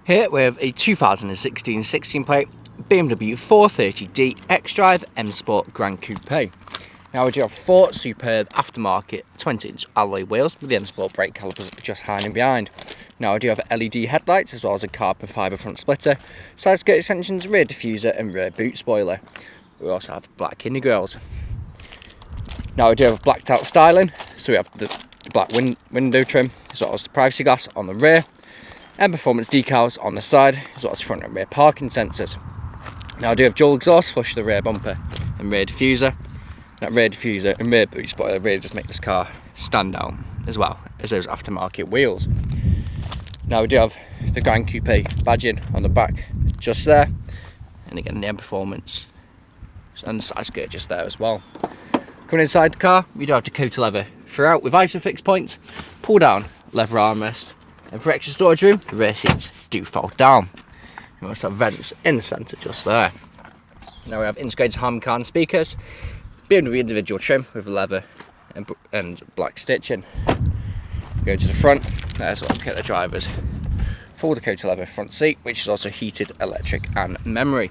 Here we have a 2016 16 plate BMW 430D XDRIVE M Sport GRAN Coupe. Now we do have 4 superb aftermarket 20-inch alloy wheels with the M Sport brake calipers just behind and behind. Now I do have LED headlights as well as a carbon fibre front splitter, side skirt extensions, rear diffuser and rear boot spoiler. We also have black kidney grills. Now we do have blacked out styling, so we have the black window trim as well as the privacy glass on the rear and performance decals on the side as well as front and rear parking sensors. Now I do have dual exhaust flush the rear bumper and rear diffuser. That rear diffuser and rear boot spoiler really just make this car stand out as well as those aftermarket wheels. Now we do have the GRAN Coupe badging on the back just there, and again the M Performance and the side skirt just there as well. Coming inside the car, we do have Dakota leather throughout with ISOFIX points, pull down leather armrest, and for extra storage room, the rear seats do fold down. We also have vents in the centre just there. Now we have integrated Harman speakers, BMW individual trim with leather and black stitching. Go to the front, there's what we get the driver's full Dakota leather front seat, which is also heated, electric and memory.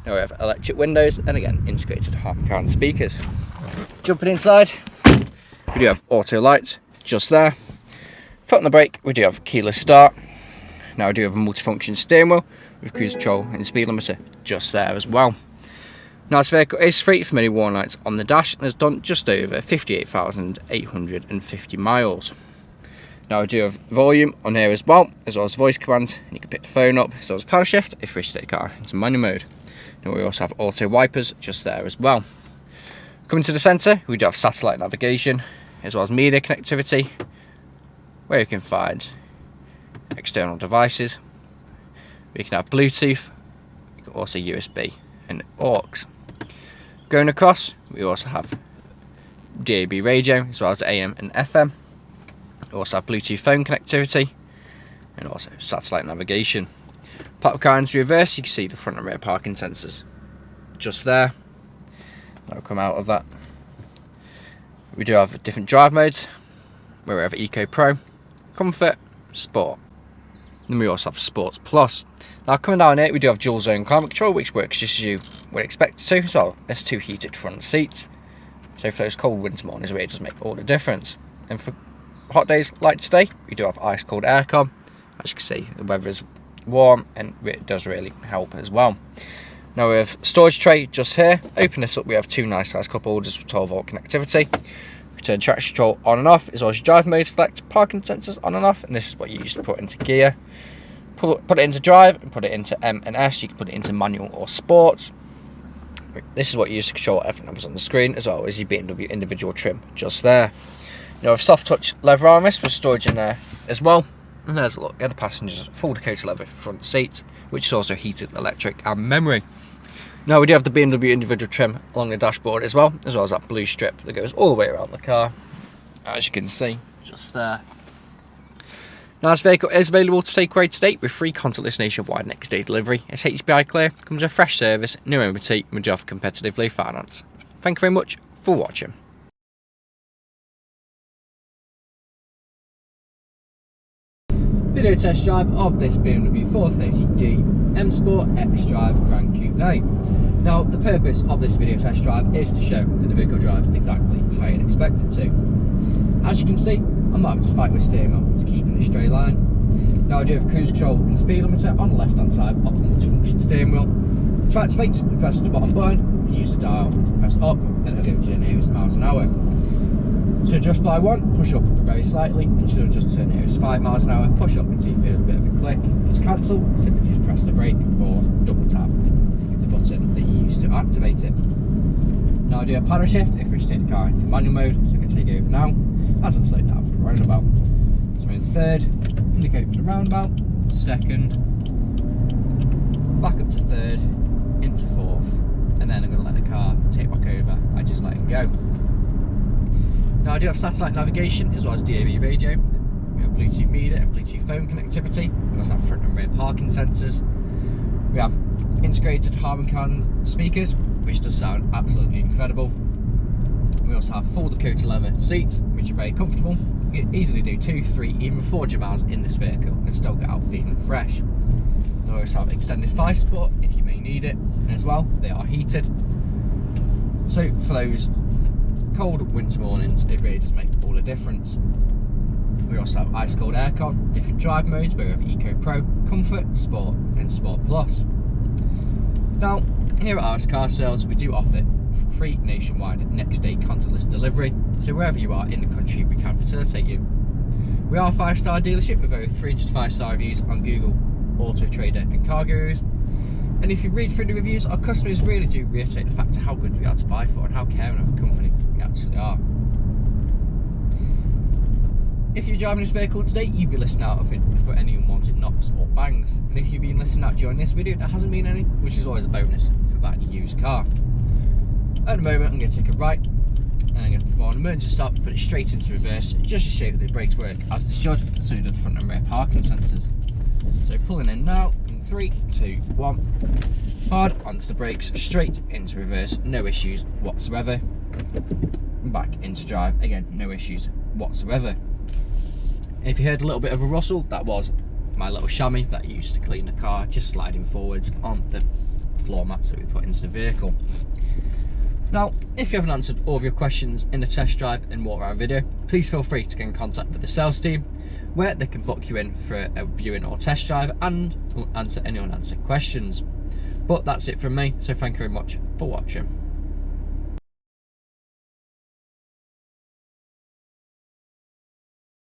Now we have electric windows and again integrated Harman speakers. Jumping inside, we do have auto lights just there. Foot on the brake, we do have keyless start. Now we do have a multifunction steering wheel with cruise control and speed limiter just there as well. Now this vehicle is free from any warning lights on the dash and has done just over 58,850 miles. Now I do have volume on here as well as voice commands, and you can pick the phone up as well as power shift if you wish to take the car into manual mode. Now we also have auto wipers just there as well. Coming to the centre, we do have satellite navigation as well as media connectivity, where you can find external devices. We can have Bluetooth, also USB and AUX. Going across, we also have DAB radio as well as AM and FM. We also have Bluetooth phone connectivity and also satellite navigation. Park the car into reverse, you can see the front and rear parking sensors just there. That'll come out of that. We do have different drive modes, where we have Eco Pro, Comfort, Sport. Then we also have Sports Plus. Now coming down here, we do have dual zone climate control, which works just as you would expect it to. So there's 2 heated front seats. So for those cold winter mornings, it really does make all the difference. And for hot days like today, we do have ice cold aircon. As you can see, the weather is warm and it does really help as well. Now we have storage tray just here. Open this up, we have 2 nice size cup holders with 12 volt connectivity. We turn traction control on and off, as well as your drive mode select, parking sensors on and off, and this is what you use to put into gear. Put it into drive and put it into M and S. You can put it into manual or sports. This is what you use to control everything that was on the screen, as well as your BMW individual trim just there. You have soft touch leather armrest with storage in there as well. And there's a look at the passengers full Dakota leather front seats, which is also heated, electric and memory. Now we do have the BMW individual trim along the dashboard as well as that blue strip that goes all the way around the car, as you can see just there. Now this vehicle is available to take away today with free contactless nationwide next day delivery. It's HPI clear, comes with a fresh service, no MOT, and we do offer competitively finance. Thank you very much for watching. Video test drive of this BMW 430D M Sport XDRIVE GRAN Coupe. Now the purpose of this video test drive is to show that the vehicle drives exactly how you'd expect it to. As you can see, I'm not having to fight with steering wheel to keep in a straight line. Now I do have cruise control and speed limiter on the left hand side of the multifunction steering wheel. To activate, you press the bottom button and use the dial to press up and it'll go to the nearest miles an hour. To adjust by 1, push up very slightly, and to adjust to the nearest 5 miles an hour, push up until you feel a bit of a click. To cancel, simply just press the brake or double tap the button that you use to activate it. Now I do a paddle shift if we take the car into manual mode, so I'm going to take over now as I'm slowing down for the roundabout. So in third, flick over the roundabout, second, back up to third, into fourth, and then I'm going to let the car take back over by just letting go. Now I do have satellite navigation as well as DAB radio. We have Bluetooth media and Bluetooth phone connectivity. We also have front and rear parking sensors. We have integrated Harman speakers, which does sound absolutely incredible. We also have full Dakota leather seats, which which are very comfortable. You can easily do 2, 3, even 400 miles in this vehicle and still get out feeling fresh. They also have extended thigh support if you may need it as well. They are heated, so for those cold winter mornings it really does make all the difference. We also have ice cold aircon, different drive modes, both Eco Pro, Comfort, Sport and Sport Plus. Now, here at RS Car Sales, we do offer free nationwide next day contactless delivery, so wherever you are in the country we can facilitate you. We are a 5-star dealership with over 300 5-star reviews on Google, Autotrader and Car Gurus. And if you read through the reviews, our customers really do reiterate the fact of how good we are to buy for and how caring of a company we actually are. If you're driving this vehicle today, you'd be listening out for any unwanted knocks or bangs. And if you've been listening out during this video, there hasn't been any, which is always a bonus for buying a used car. At the moment, I'm going to take a right, and I'm going to perform an emergency stop, put it straight into reverse, just to show that the brakes work as they should, so do the front and rear parking sensors. So pulling in now, in 3, 2, 1, hard onto the brakes, straight into reverse, no issues whatsoever. Back into drive, again, no issues whatsoever. If you heard a little bit of a rustle, that was my little chamois that I used to clean the car, just sliding forwards on the floor mats that we put into the vehicle. Now, if you haven't answered all of your questions in the test drive and walk around video, please feel free to get in contact with the sales team, where they can book you in for a viewing or test drive and answer any unanswered questions. But that's it from me, so thank you very much for watching.